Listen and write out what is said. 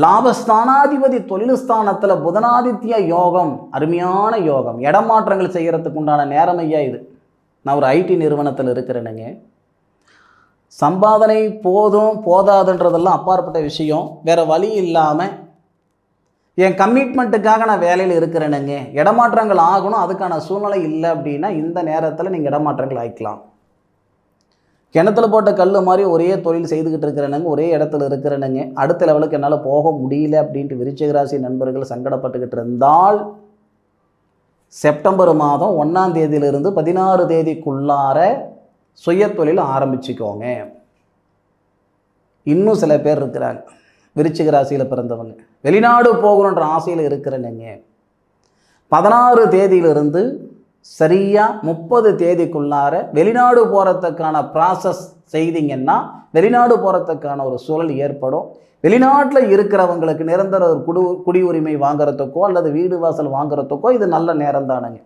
லாபஸ்தானாதிபதி தொழில் ஸ்தானத்தில் புதனாதித்ய யோகம், அருமையான யோகம். இடமாற்றங்கள் செய்கிறதுக்கு உண்டான நேரம் ஐயா இது. நான் ஒரு ஐடி நிறுவனத்தில் இருக்கிறேனுங்க. சம்பாதனை போதும் போதாதுன்றதெல்லாம் அப்பாற்பட்ட விஷயம். வேறு வழி இல்லாமல் என் கமிட்மெண்ட்டுக்காக நான் வேலையில் இருக்கிறேனுங்க. இடமாற்றங்கள் ஆகணும், அதுக்கான சூழ்நிலை இல்லை அப்படின்னா இந்த நேரத்தில் நீங்கள் இடமாற்றங்கள் ஆகிக்கலாம். கிணத்துல போட்ட கல் மாதிரி ஒரே தொழில் செய்துக்கிட்டு இருக்கிறேனுங்க, ஒரே இடத்துல இருக்கிறேனுங்க, அடுத்த லெவலுக்கு என்னால் போக முடியல அப்படின்ட்டு விருச்சிக ராசி நண்பர்கள் சங்கடப்பட்டுக்கிட்டு இருந்தால் செப்டம்பர் மாதம் 1ஆம் தேதியிலிருந்து 16 தேதிக்குள்ளார சுய தொழில் ஆரம்பிச்சுக்கோங்க. இன்னும் சில பேர் இருக்கிறாங்க விருச்சிக ராசியில் பிறந்தவங்க, வெளிநாடு போகணுன்ற ஆசையில் இருக்கிறேனுங்க. 16 தேதியிலிருந்து சரியாக 30 தேதிக்குள்ளார வெளிநாடு போகிறதுக்கான ப்ராசஸ் செய்தீங்கன்னா வெளிநாடு போகிறதுக்கான ஒரு சூழல் ஏற்படும். வெளிநாட்டில் இருக்கிறவங்களுக்கு நிரந்தர ஒரு குடியுரிமை வாங்குறதுக்கோ அல்லது வீடு வாசல் வாங்குறதுக்கோ இது நல்ல நேரம் தானுங்க.